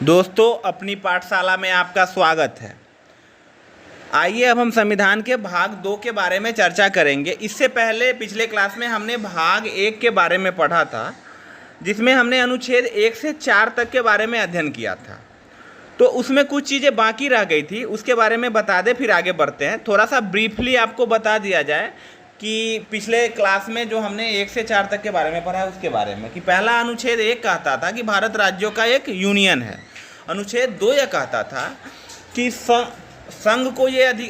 दोस्तों, अपनी पाठशाला में आपका स्वागत है। आइए अब हम संविधान के भाग 2 के बारे में चर्चा करेंगे। इससे पहले पिछले क्लास में हमने भाग 1 के बारे में पढ़ा था, जिसमें हमने अनुच्छेद 1 से 4 तक के बारे में अध्ययन किया था। तो उसमें कुछ चीज़ें बाकी रह गई थी, उसके बारे में बता दें, फिर आगे बढ़ते हैं। थोड़ा सा ब्रीफली आपको बता दिया जाए कि पिछले क्लास में जो हमने 1 से 4 तक के बारे में पढ़ा है उसके बारे में, कि पहला अनुच्छेद 1 कहता था कि भारत राज्यों का एक यूनियन है। अनुच्छेद 2 यह कहता था कि संघ को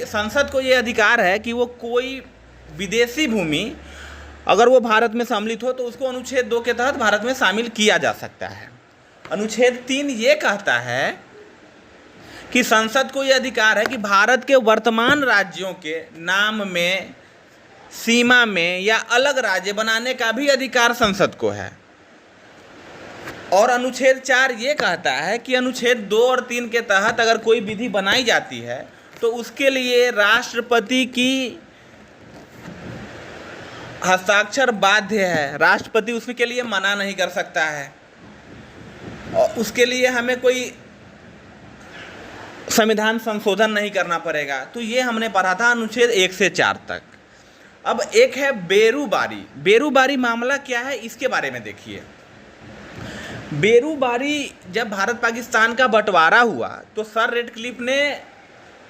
संसद को ये अधिकार है कि वो कोई विदेशी भूमि अगर वो भारत में सम्मिलित हो तो उसको अनुच्छेद 2 के तहत भारत में शामिल किया जा सकता है। अनुच्छेद 3 ये कहता है कि संसद को ये अधिकार है कि भारत के वर्तमान राज्यों के नाम में, सीमा में या अलग राज्य बनाने का भी अधिकार संसद को है। और अनुच्छेद 4 ये कहता है कि अनुच्छेद 2 और 3 के तहत अगर कोई विधि बनाई जाती है तो उसके लिए राष्ट्रपति की हस्ताक्षर बाध्य है। राष्ट्रपति उसके लिए मना नहीं कर सकता है और उसके लिए हमें कोई संविधान संशोधन नहीं करना पड़ेगा। तो ये हमने पढ़ा था अनुच्छेद 1 से 4 तक। अब एक है बेरूबारी। बेरूबारी मामला क्या है, इसके बारे में देखिए। बेरूबारी, जब भारत पाकिस्तान का बंटवारा हुआ तो सर रेडक्लिफ ने,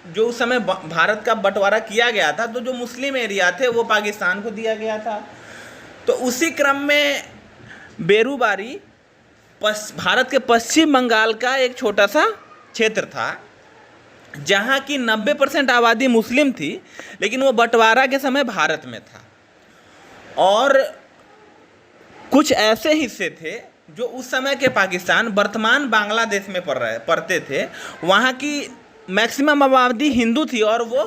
जो उस समय भारत का बंटवारा किया गया था, तो जो मुस्लिम एरिया थे वो पाकिस्तान को दिया गया था। तो उसी क्रम में बेरूबारी भारत के पश्चिम बंगाल का एक छोटा सा क्षेत्र था जहाँ की 90% आबादी मुस्लिम थी, लेकिन वो बंटवारा के समय भारत में था। और कुछ ऐसे हिस्से थे जो उस समय के पाकिस्तान, वर्तमान बांग्लादेश में पड़ते थे, वहाँ की मैक्सिमम आबादी हिंदू थी और वो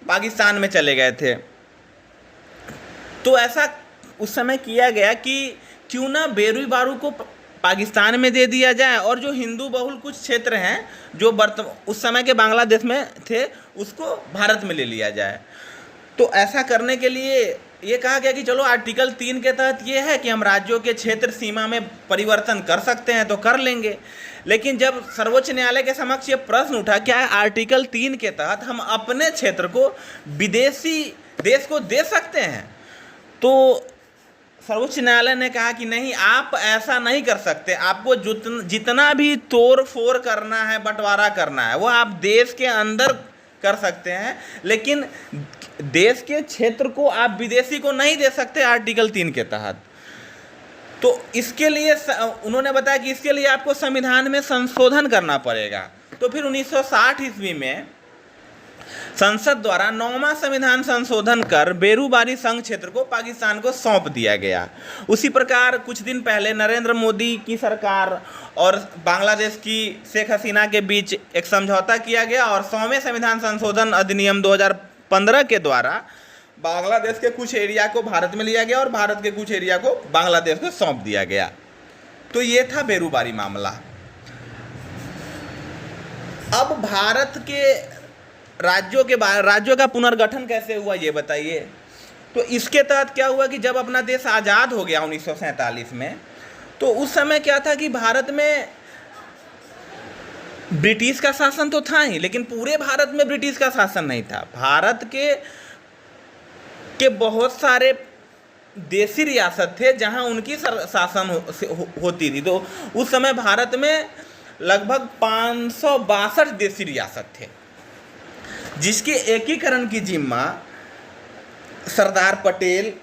पाकिस्तान में चले गए थे। तो ऐसा उस समय किया गया कि क्यों ना बेरूबारू को पाकिस्तान में दे दिया जाए और जो हिंदू बहुल कुछ क्षेत्र हैं जो उस समय के बांग्लादेश में थे उसको भारत में ले लिया जाए। तो ऐसा करने के लिए ये कहा गया कि चलो आर्टिकल 3 के तहत ये है कि हम राज्यों के क्षेत्र सीमा में परिवर्तन कर सकते हैं तो कर लेंगे। लेकिन जब सर्वोच्च न्यायालय के समक्ष ये प्रश्न उठा, क्या आर्टिकल 3 के तहत हम अपने क्षेत्र को विदेशी देश को दे सकते हैं, तो सर्वोच्च न्यायालय ने कहा कि नहीं, आप ऐसा नहीं कर सकते। आपको जितना भी तोड़ फोड़ करना है, बंटवारा करना है, वो आप देश के अंदर कर सकते हैं, लेकिन देश के क्षेत्र को आप विदेशी को नहीं दे सकते आर्टिकल 3 के तहत। तो इसके लिए उन्होंने बताया कि इसके लिए आपको संविधान में संशोधन करना पड़ेगा। तो फिर 1960 ईस्वी में संसद द्वारा 9वां संविधान संशोधन कर बेरूबारी संघ क्षेत्र को पाकिस्तान को सौंप दिया गया। उसी प्रकार कुछ दिन पहले नरेंद्र मोदी की सरकार और बांग्लादेश की शेख हसीना के बीच एक समझौता किया गया और 100वें संविधान संशोधन अधिनियम 2015 के द्वारा बांग्लादेश के कुछ एरिया को भारत में लिया गया और भारत के कुछ एरिया को बांग्लादेश को सौंप दिया गया। तो ये था बेरूबारी मामला। अब भारत के राज्यों का पुनर्गठन कैसे हुआ ये बताइए। तो इसके तहत क्या हुआ कि जब अपना देश आज़ाद हो गया 1947 में, तो उस समय क्या था कि भारत में ब्रिटिश का शासन तो था ही, लेकिन पूरे भारत में ब्रिटिश का शासन नहीं था। भारत के बहुत सारे देसी रियासत थे जहां उनकी शासन होती थी। तो उस समय भारत में लगभग 562 देसी रियासत थे, जिसके एकीकरण की जिम्मा सरदार पटेल,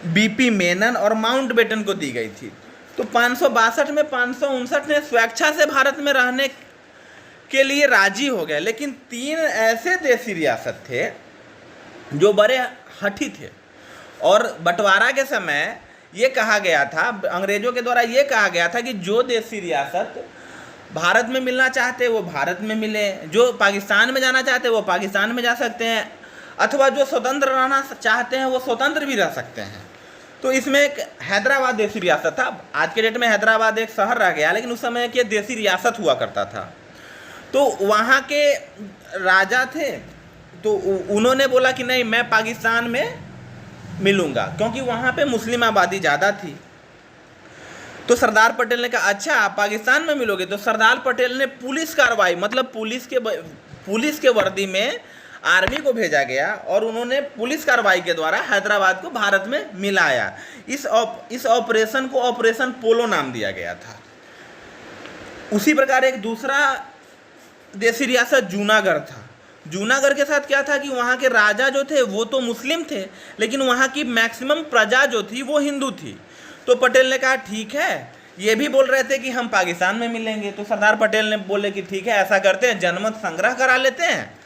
बीपी मेनन और माउंटबेटन को दी गई थी। तो 562 में 559 ने स्वेच्छा से भारत में रहने के लिए राजी हो गए, लेकिन 3 ऐसे देसी रियासत थे जो बड़े हठी थे। और बंटवारा के समय ये कहा गया था, अंग्रेजों के द्वारा ये कहा गया था कि जो देसी रियासत भारत में मिलना चाहते वो भारत में मिले, जो पाकिस्तान में जाना चाहते वो पाकिस्तान में जा सकते हैं, अथवा जो स्वतंत्र रहना चाहते हैं वो स्वतंत्र भी रह सकते हैं। तो इसमें एक हैदराबाद देसी रियासत था। आज के डेट में हैदराबाद एक शहर रह गया, लेकिन उस समय एक देसी रियासत हुआ करता था। तो वहाँ के राजा थे, तो उन्होंने बोला कि नहीं, मैं पाकिस्तान में मिलूँगा, क्योंकि वहाँ पे मुस्लिम आबादी ज़्यादा थी। तो सरदार पटेल ने कहा अच्छा आप पाकिस्तान में मिलोगे। तो सरदार पटेल ने पुलिस कार्रवाई, मतलब पुलिस के वर्दी में आर्मी को भेजा गया और उन्होंने पुलिस कार्रवाई के द्वारा हैदराबाद को भारत में मिलाया। इस ऑपरेशन को ऑपरेशन पोलो नाम दिया गया था। उसी प्रकार एक दूसरा देसी रियासत जूनागढ़ था। जूनागढ़ के साथ क्या था कि वहाँ के राजा जो थे वो तो मुस्लिम थे, लेकिन वहाँ की मैक्सिमम प्रजा जो थी वो हिंदू थी। तो पटेल ने कहा ठीक है, ये भी बोल रहे थे कि हम पाकिस्तान में मिलेंगे। तो सरदार पटेल ने बोले कि ठीक है ऐसा करते हैं, जनमत संग्रह करा लेते हैं।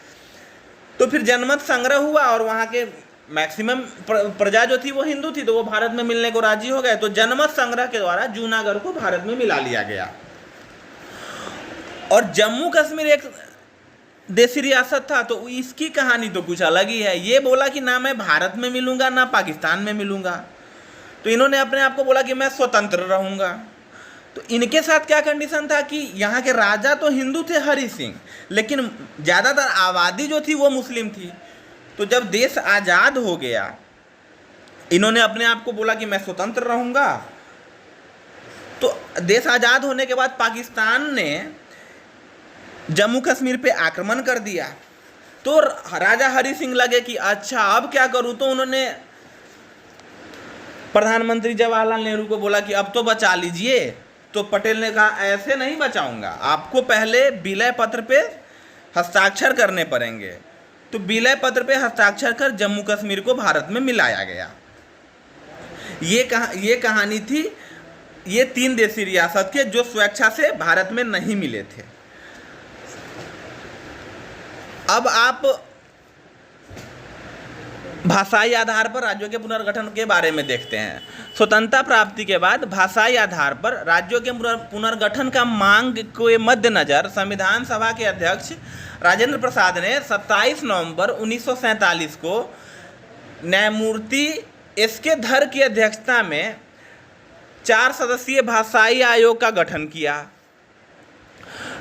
तो फिर जनमत संग्रह हुआ और वहाँ के मैक्सिमम प्रजा जो थी वो हिंदू थी, तो वो भारत में मिलने को राजी हो गए। तो जनमत संग्रह के द्वारा जूनागढ़ को भारत में मिला लिया गया। और जम्मू कश्मीर एक देसी रियासत था, तो इसकी कहानी तो कुछ अलग ही है। ये बोला कि ना मैं भारत में मिलूंगा ना पाकिस्तान में मिलूंगा। तो इन्होंने अपने आप को बोला कि मैं स्वतंत्र रहूंगा। तो इनके साथ क्या कंडीशन था कि यहाँ के राजा तो हिंदू थे हरि सिंह, लेकिन ज़्यादातर आबादी जो थी वो मुस्लिम थी। तो जब देश आज़ाद हो गया, इन्होंने अपने आप को बोला कि मैं स्वतंत्र रहूंगा। तो देश आज़ाद होने के बाद पाकिस्तान ने जम्मू कश्मीर पे आक्रमण कर दिया। तो राजा हरि सिंह लगे कि अच्छा अब क्या करूं। तो उन्होंने प्रधानमंत्री जवाहरलाल नेहरू को बोला कि अब तो बचा लीजिए। तो पटेल ने कहा ऐसे नहीं बचाऊंगा, आपको पहले विलय पत्र पे हस्ताक्षर करने पड़ेंगे। तो विलय पत्र पे हस्ताक्षर कर जम्मू कश्मीर को भारत में मिलाया गया। ये कहानी थी ये 3 देसी रियासत के जो स्वेच्छा से भारत में नहीं मिले थे। अब आप भाषाई आधार पर राज्यों के पुनर्गठन के बारे में देखते हैं। स्वतंत्रता प्राप्ति के बाद भाषाई आधार पर राज्यों के पुनर्गठन का मांग के मद्देनजर संविधान सभा के अध्यक्ष राजेंद्र प्रसाद ने 27 नवंबर 1947 को न्यायमूर्ति एस.के. धर की अध्यक्षता में 4 सदस्यीय भाषाई आयोग का गठन किया।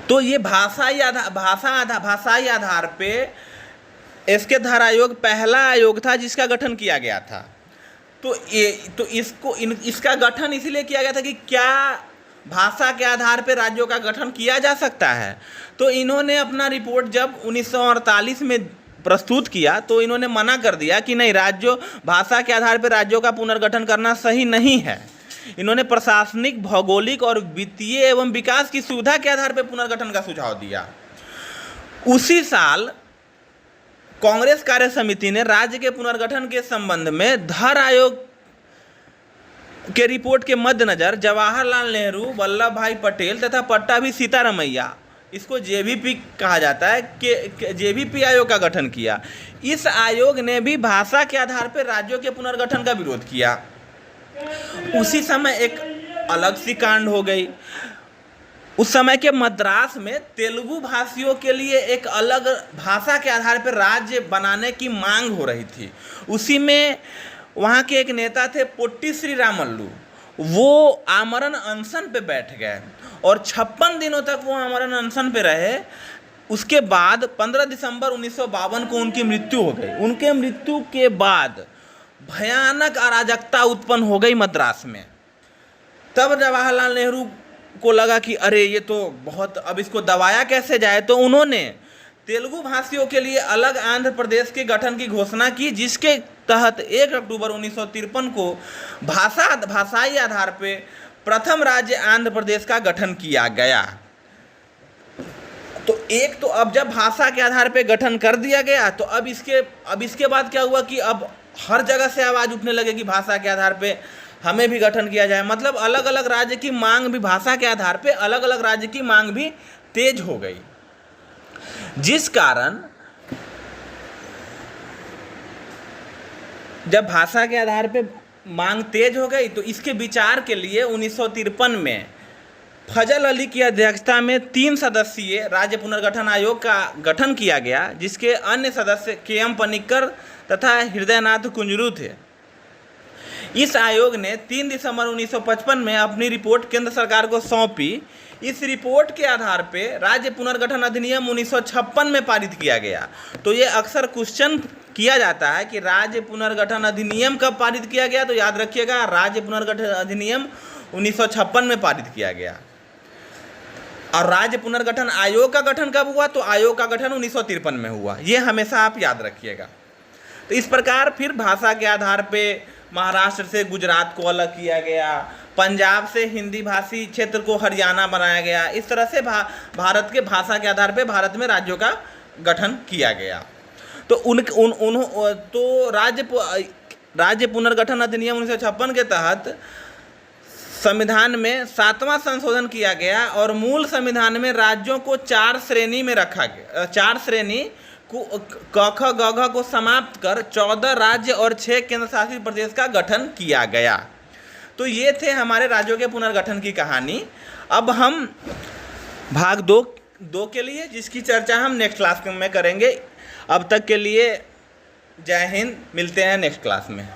तो ये भाषाई आधार पे एस.के. धर आयोग पहला आयोग था जिसका गठन किया गया था। इसका गठन इसलिए किया गया था कि क्या भाषा के आधार पे राज्यों का गठन किया जा सकता है। तो इन्होंने अपना रिपोर्ट जब 1948 में प्रस्तुत किया तो इन्होंने मना कर दिया कि नहीं, भाषा के आधार पर राज्यों का पुनर्गठन करना सही नहीं है। इन्होंने प्रशासनिक, भौगोलिक और वित्तीय एवं विकास की सुविधा के आधार पर पुनर्गठन का सुझाव दिया। उसी साल कांग्रेस कार्य समिति ने राज्य के पुनर्गठन के संबंध में धर आयोग के रिपोर्ट के मद्देनजर जवाहरलाल नेहरू, वल्लभ भाई पटेल तथा पट्टाभी सीतारमैया, इसको जेवीपी कहा जाता है, कि जेवीपी आयोग का गठन किया। इस आयोग ने भी भाषा के आधार पर राज्यों के पुनर्गठन का विरोध किया। उसी समय एक अलग सी कांड हो गई। उस समय के मद्रास में तेलुगु भाषियों के लिए एक अलग भाषा के आधार पर राज्य बनाने की मांग हो रही थी। उसी में वहाँ के एक नेता थे पोट्टी श्रीरामल्लू, वो आमरण अनशन पे बैठ गए और 56 दिनों तक वो आमरण अनशन पे रहे। उसके बाद 15 दिसंबर 1952 को उनकी मृत्यु हो गई। उनके मृत्यु के बाद भयानक अराजकता उत्पन्न हो गई मद्रास में। तब जवाहरलाल नेहरू को लगा कि अरे ये तो बहुत, अब इसको दबाया कैसे जाए। तो उन्होंने तेलुगु भाषियों के लिए अलग आंध्र प्रदेश के गठन की घोषणा की, जिसके तहत 1 अक्टूबर 1953 को भाषाई आधार पे प्रथम राज्य आंध्र प्रदेश का गठन किया गया। तो अब जब भाषा के आधार पे गठन कर दिया गया तो अब इसके बाद क्या हुआ कि अब हर जगह से आवाज़ उठने लगे कि भाषा के आधार पे हमें भी गठन किया जाए। मतलब अलग अलग राज्य की मांग भी, भाषा के आधार पे अलग अलग राज्य की मांग भी तेज हो गई, जिस कारण जब भाषा के आधार पे मांग तेज हो गई तो इसके विचार के लिए 1953 में फजल अली की अध्यक्षता में 3 सदस्यीय राज्य पुनर्गठन आयोग का गठन किया गया, जिसके अन्य सदस्य के.एम. पनिक्कर तथा हृदयनाथ कुंजरू थे। इस आयोग ने 3 दिसंबर 1955 में अपनी रिपोर्ट केंद्र सरकार को सौंपी। इस रिपोर्ट के आधार पे राज्य पुनर्गठन अधिनियम 1956 में पारित किया गया। तो ये अक्सर क्वेश्चन किया जाता है कि राज्य पुनर्गठन अधिनियम कब पारित किया गया। तो याद रखिएगा, राज्य पुनर्गठन अधिनियम 1956 में पारित किया गया। और राज्य पुनर्गठन आयोग का गठन कब हुआ? तो आयोग का गठन 1953 में हुआ। ये हमेशा आप याद रखिएगा। तो इस प्रकार फिर भाषा के आधार पे महाराष्ट्र से गुजरात को अलग किया गया, पंजाब से हिंदी भाषी क्षेत्र को हरियाणा बनाया गया। इस तरह से भारत के भाषा के आधार पे भारत में राज्यों का गठन किया गया। तो तो राज्य पुनर्गठन अधिनियम 1956 के तहत संविधान में 7वां संशोधन किया गया और मूल संविधान में राज्यों को 4 श्रेणी में रखा गया। 4 श्रेणी को क ख ग घ को समाप्त कर 14 राज्य और 6 केंद्र शासित प्रदेश का गठन किया गया। तो ये थे हमारे राज्यों के पुनर्गठन की कहानी। अब हम भाग दो के लिए, जिसकी चर्चा हम नेक्स्ट क्लास में करेंगे। अब तक के लिए जय हिंद, मिलते हैं नेक्स्ट क्लास में।